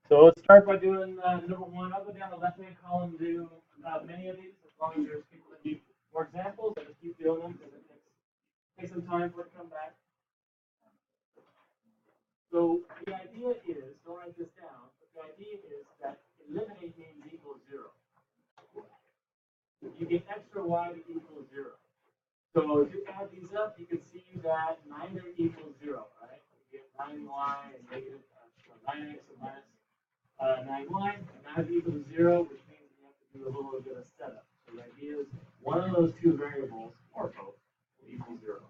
So let's start by doing number one. I'll go down the left-hand column and do many of these, as long as there's people that need more examples. I just keep doing them because it takes some time for it to come back. So the idea is, don't write this down, but the idea is that eliminate means equals 0. You get extra y to equal 0. So if you add these up, you can see that neither equals 0, right? You get 9y and negative 9x and minus 9y, and neither equals 0, which means you have to do a little bit of setup. So the idea is one of those two variables, or both, will equal 0.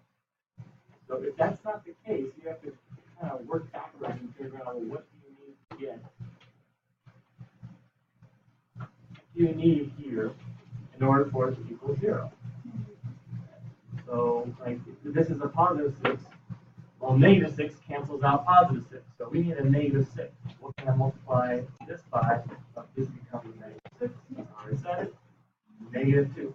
So if that's not the case, you have to kind of work backwards and figure out what do you need to get. You need here in order for it to equal 0. So, like, if this is a positive 6, well, negative 6 cancels out positive 6. So we need a negative 6. What can I multiply this by? This becomes a negative 6. I already said it. Negative 2.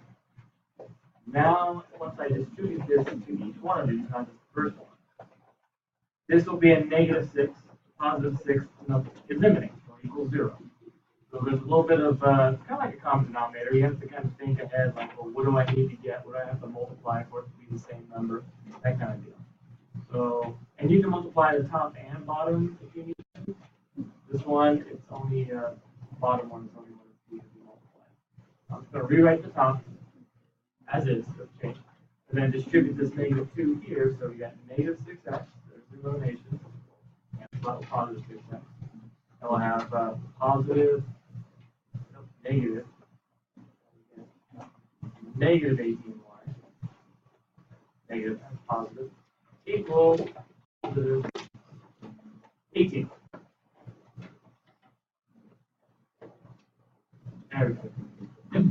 Now, once I distribute this to each one of these, not just the first one, this will be a negative 6, positive 6, eliminate, so equals 0. So there's a little bit of, kind of like a common denominator. You have to kind of think ahead, like, well, what do I need to get? What do I have to multiply for it to be the same number? That kind of deal. So, and you can multiply the top and bottom if you need to. This one, it's only, bottom one is only one that's needed to be multiplied. I'm just going to rewrite the top as is, let's change. And then distribute this negative 2 here, so we got negative 6x, there's the elimination, and positive 6x. And we'll have negative 18y, negative and positive, equal positive 18. There we go. Yep.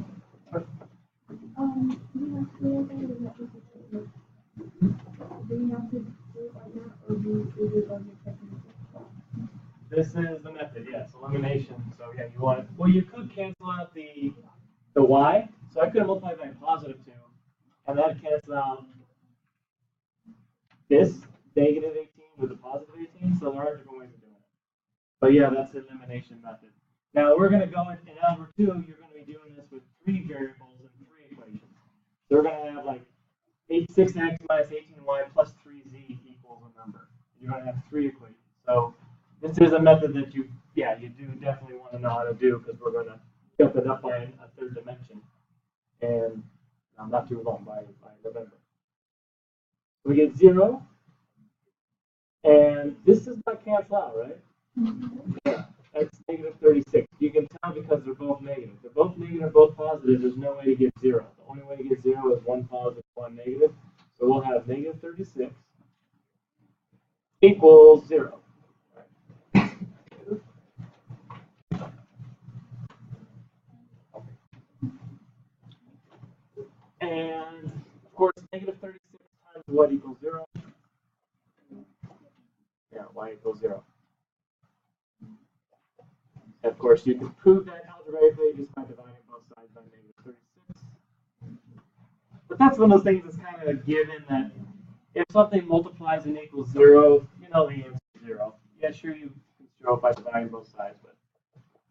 This is the method, yes, elimination. So yeah, you want, well, you could cancel out the y. So I could have multiplied by positive 2, and that cancels out this negative 18 with a positive 18. So there are different ways of doing it. But yeah, that's the elimination method. Now we're going to go in algebra 2. You're going to be doing this with 3 variables and 3 equations. So we're going to have like 6x minus 18y plus 3z equals a number. You're going to have 3 equations. So this is a method that you do definitely want to know how to do, because we're going to jump it up by a 3rd dimension, and not too long, by November. We get 0, and this does not cancel out, right? Yeah, that's negative 36. You can tell because they're both negative. They're both negative, both positive. There's no way to get 0. The only way to get 0 is 1 positive, 1 negative. So we'll have negative 36 equals 0. And of course, negative 36 times what equals 0? Yeah, y equals 0. And of course, you can prove that algebraically just by dividing both sides by negative 36. But that's one of those things that's kind of a given, that if something multiplies and equals 0, you know the answer is 0. Yeah, sure, you can show it by dividing both sides, but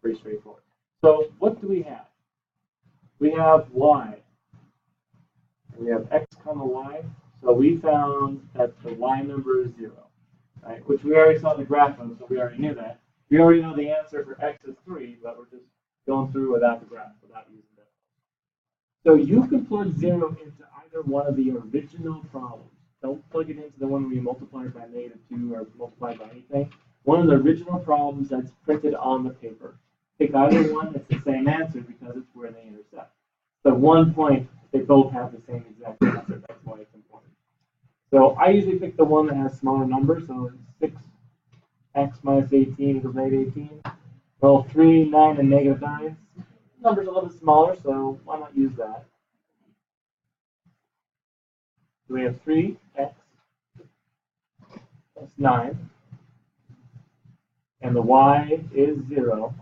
pretty straightforward. So what do we have? We have y. And we have x comma y. So we found that the y number is 0, right? Which we already saw the graph of, so we already knew that. We already know the answer for x is 3, but we're just going through without the graph, without using it. So you can plug 0 into either one of the original problems. Don't plug it into the one where you multiply it by negative 2 or multiply by anything. One of the original problems that's printed on the paper. Pick either one, it's the same answer because it's where they intersect. So 1 point, they both have the same exact answer. That's why it's important. So I usually pick the one that has smaller numbers. So 6x minus 18 equals negative 18. Well, 3, 9, and negative 9. Numbers a little bit smaller, so why not use that? So we have 3x plus 9. And the y is 0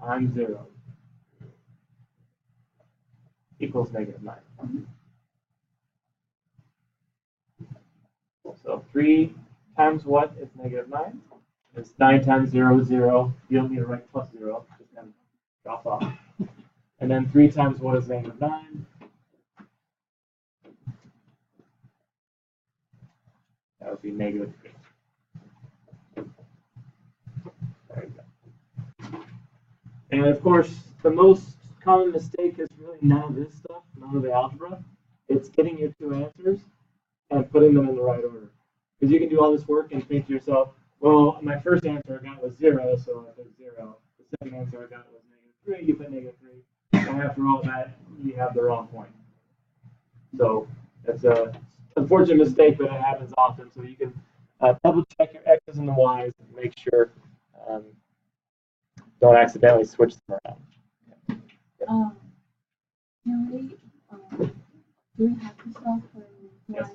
times 0 equals negative 9. So 3 times what is negative 9? It's 9 times 0 is 0. You don't need to write plus 0. Just kind of drop off. And then 3 times 1 is negative 9. That would be negative 3. There you go. And of course, the most common mistake is really none of this stuff, none of the algebra. It's getting your two answers and putting them in the right order. Because you can do all this work and think to yourself, well, my first answer I got was 0, so I put 0. The second answer I got was negative 3, you put negative 3. And after all that, you have the wrong point. So that's a unfortunate mistake, but it happens often. So you can double check your x's and the y's and make sure don't accidentally switch them around. Can we, do we have to solve for y first?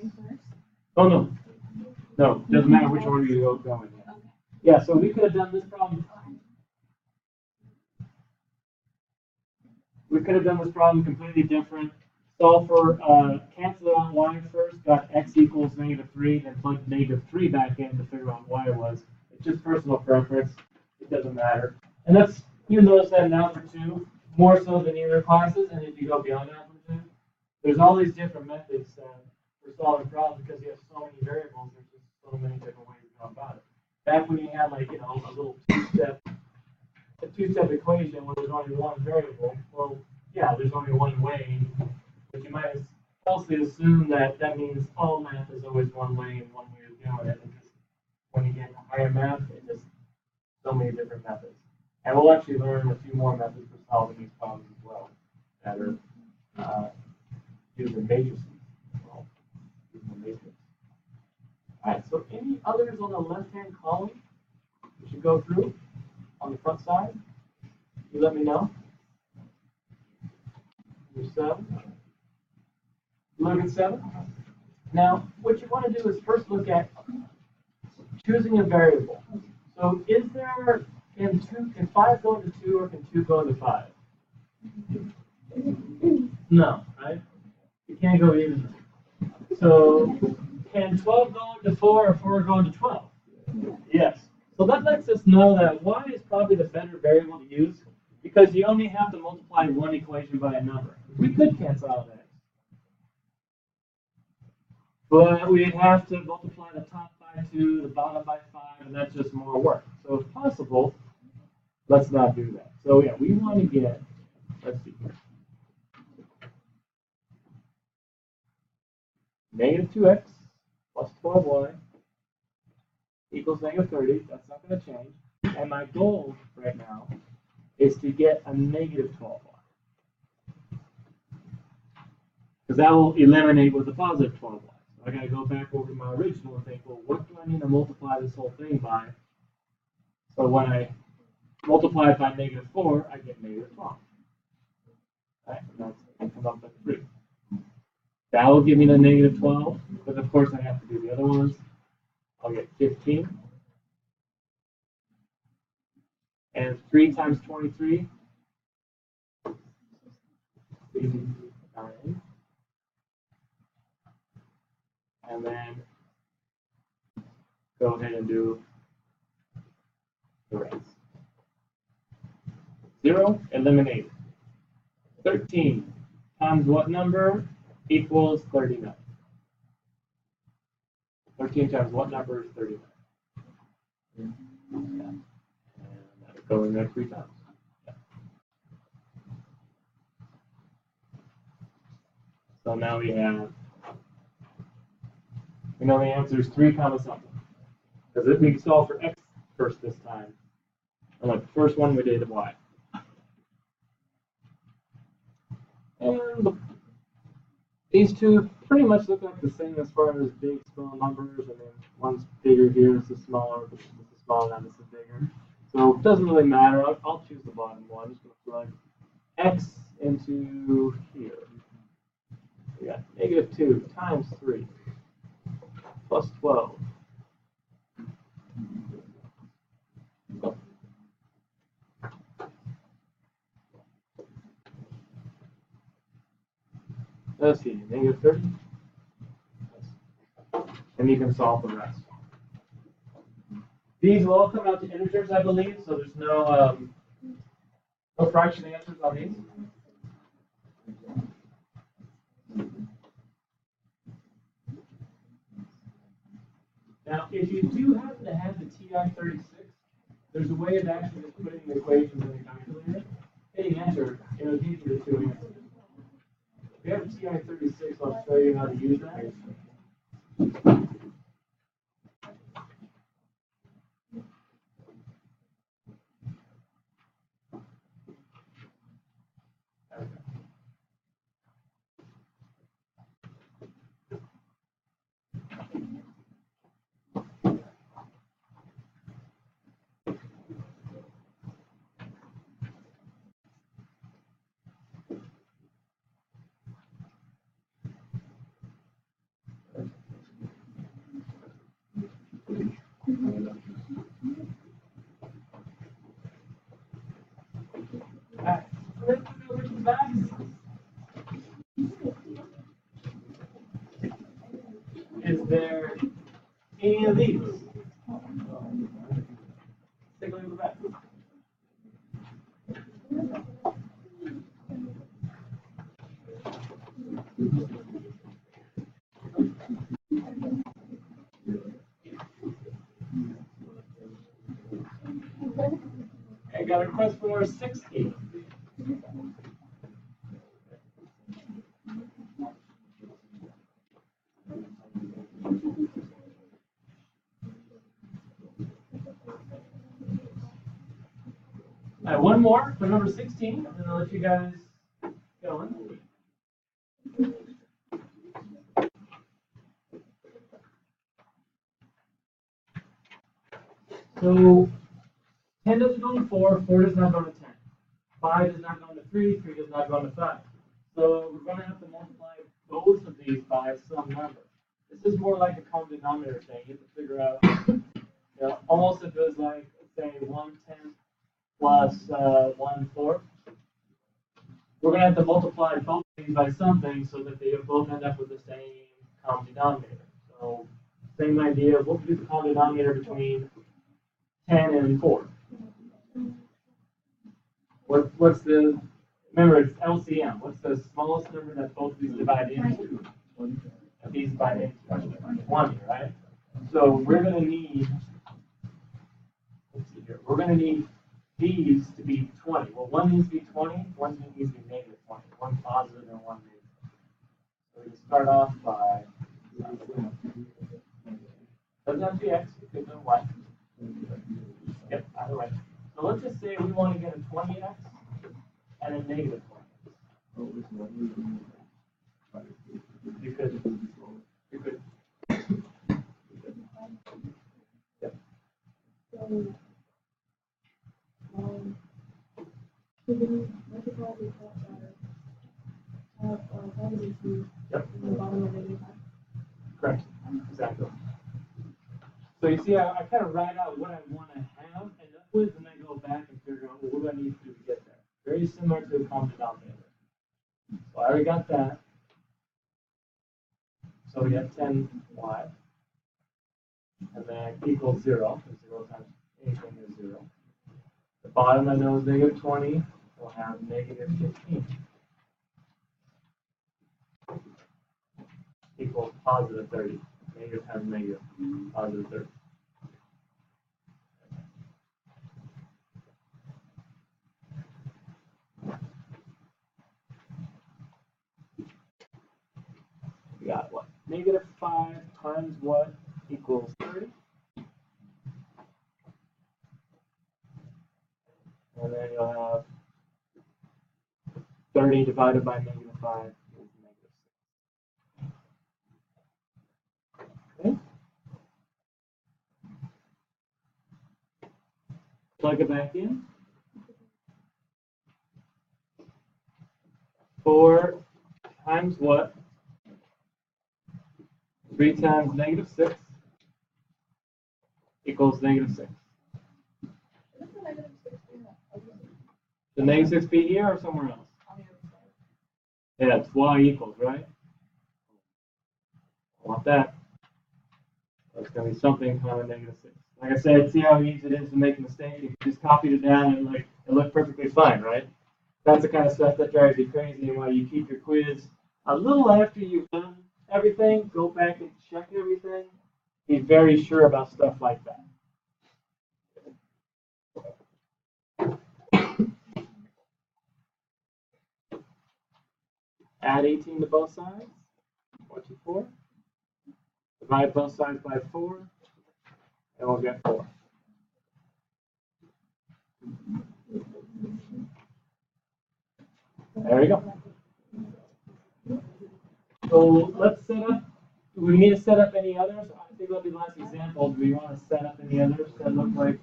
Oh, no. No, doesn't matter which order you go in. Okay. Yeah, so we could have done this problem. We could have done this problem completely different. Solve for, cancel out y first, got x equals negative 3, then plug negative 3 back in to figure out what y was. It's just personal preference. It doesn't matter. And that's, you notice that in Algebra 2, more so than either classes, and if you go beyond Algebra 2, there's all these different methods for solving problems because you have so many variables, there's just so many different ways to go about it. Back when you had like, a little two-step equation where there's only one variable, well, yeah, there's only one way, but you might falsely assume that that means all math is always one way and one way of doing it. And just when you get higher math, it's just so many different methods. And we'll actually learn a few more methods for solving these problems as well that are using matrices. Well, using the matrix. All right, so any others on the left-hand column we should go through on the front side? You let me know. Number 7. Look at 7. Now, what you want to do is first look at choosing a variable. So, is there can 5 go into 2 or can 2 go into 5? No, right? You can't go either. So, can 12 go into 4 or 4 go into 12? Yes. So that lets us know that y is probably the better variable to use because you only have to multiply one equation by a number. We could cancel out x, but we'd have to multiply the top by 2, the bottom by 5, and that's just more work. So if possible, let's not do that. So yeah, we want to get, let's see here, negative 2x plus 12y equals negative 30. That's not going to change. And my goal right now is to get a negative 12y. Because that will eliminate with a positive 12y. So I got to go back over to my original and think, well, what do I need to multiply this whole thing by? So when I multiply it by negative 4, I get negative 12. Right? And that's going to come up with 3. That will give me the negative 12. But of course, I have to do the other ones. I'll get 15. And 3 times 23 is 9. And then go ahead and do the rest. 0, eliminate. 13 times what number equals 39? 13 times what number is 39? Yeah. And that'll go in there 3 times. Yeah. So now we know the answer is 3 comma something. Because we solve for x first this time. And like the first one we did y. And these two pretty much look like the same as far as big, small numbers, and then one's bigger here, this is smaller, this is smaller, and this is bigger. So it doesn't really matter. I'll choose the bottom one. I'm just going to plug x into here. We got negative 2 times 3 plus 12. Let's see, negative 30. And you can solve the rest. These will all come out to integers, I believe, so there's no fraction answers on these. Now, if you do happen to have the TI-36, there's a way of actually just putting the equations in the calculator, hitting enter, and it'll give you the two answers. If you have TI-36, I'll show you how to use that. Alright, let's go over to the back. Is there any of these? Take a look at the back. I got a request for 60. All right, one more for number 16, and then I'll let you guys go in. So 10 doesn't go into 4, 4 does not go into 10. 5 does not go into 3, 3 does not go into 5. So we're going to have to multiply both of these by some number. This is more like a common denominator thing. You have to figure out, almost if it was like, say, 1/10 plus 1/4. We're going to have to multiply both of these by something so that they both end up with the same common denominator. So same idea. What would be the common denominator between 10 and 4? What's the, remember it's LCM. What's the smallest number that both of these divide into? These divide into 20, right? So we're going to need, let's see here, we're going to need these to be 20. Well, one needs to be 20, one needs to be negative 20. One positive and one negative. So we can start off by, doesn't have to be X, it could be Y. Yep, either way. So let's just say we want to get a 20x and a negative 20x. You could. Yep. Yep. Correct. Exactly. So you see, I kind of write out what I want to have, end up with, and then go back and figure out, well, what do I need to do to get there? Very similar to a common denominator. So I already got that. So we have 10y, and then equals 0, because 0 times anything is 0. The bottom I know is negative 20, we'll have negative 15. Equals positive 30. Negative times negative, positive 30. We got what? Negative 5 times what equals 30? And then you'll have 30 divided by negative 5 is negative 6. Okay. Plug it back in. 4 times what? 3 times negative 6 equals negative 6. The negative 6 be here or somewhere else? Yeah, it's y equals, right? I want that. That's going to be something common negative 6. Like I said, see how easy it is to make a mistake. If you just copied it down and it looked perfectly fine, right? That's the kind of stuff that drives you crazy and why you keep your quiz a little after you've done everything. Go back and check everything. Be very sure about stuff like that. Add 18 to both sides. 24. Divide both sides by 4. And we'll get 4. There we go. So let's set up. Do we need to set up any others? I think that'll be the last example. Do we want to set up any others that look like?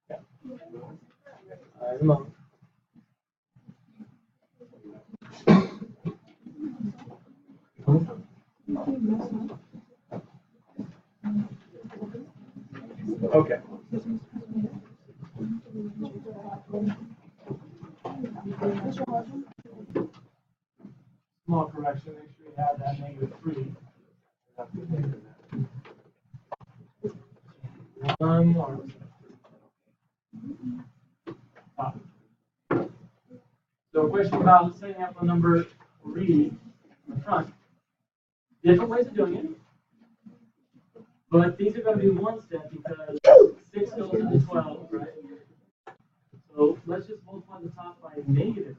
Yeah. All right, a moment. Okay. Small correction, make sure you have that -3. One more. So a question about setting up a number 3 in the front. Different ways of doing it. But these are going to be one step because 6 goes into 12, right? So let's just multiply the top by -2.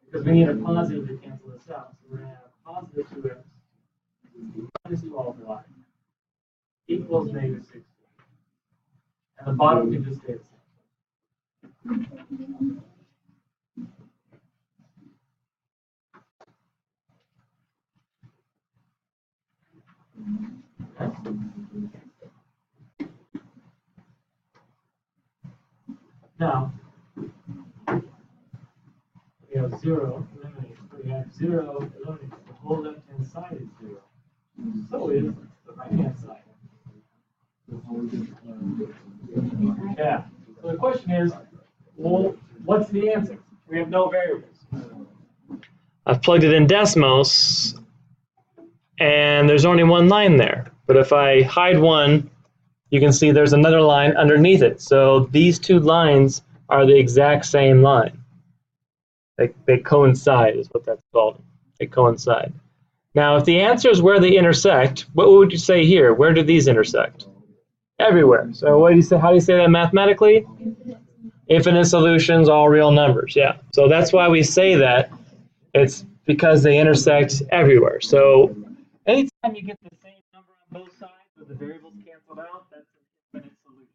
Because we need a positive to cancel this out. So we're going to have positive 2x minus 12y equals -16. And the bottom can just stay the same. Now, we have 0 eliminates. We have 0 eliminates. The whole left-hand side is 0. So is the right-hand side. Yeah. So the question is, well, what's the answer? We have no variables. I've plugged it in Desmos, and there's only one line there. But if I hide one, you can see there's another line underneath it. So these two lines are the exact same line. They coincide is what that's called. They coincide. Now, if the answer is where they intersect, what would you say here? Where do these intersect? Everywhere. So what do you say? How do you say that mathematically? Infinite solutions, all real numbers. Yeah. So that's why we say that. It's because they intersect everywhere. So anytime you get the same number on both sides with the variables canceled out, that's an infinite solution.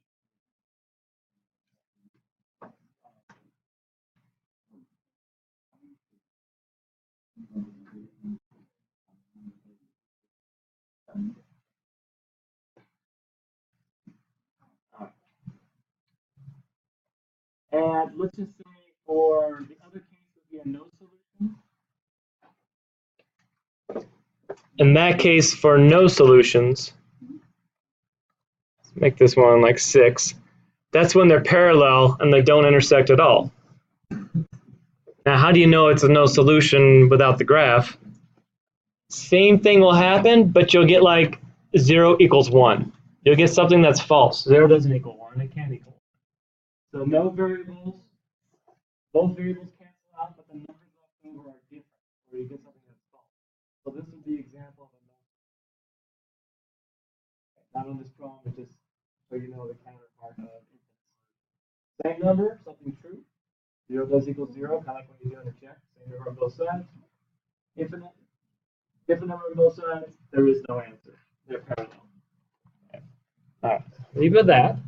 And let's just say for the other case would be a no solution. In that case, for no solutions, let's make this one like 6. That's when they're parallel and they don't intersect at all. Now, how do you know it's a no solution without the graph? Same thing will happen, but you'll get like 0 equals 1. You'll get something that's false. 0 doesn't equal 1. It can't equal 1. So no variables. Both variables cancel out, but the numbers left over are different, or you get something that's false. So this is the example of a no. Not on this problem, but just so you know the counterpart of infinite. Same number, something true. 0 does equal 0, kind of like when you're doing a check. Same number on both sides. Infinite. Different number on both sides. There is no answer. They're parallel. All right. Leave it at that.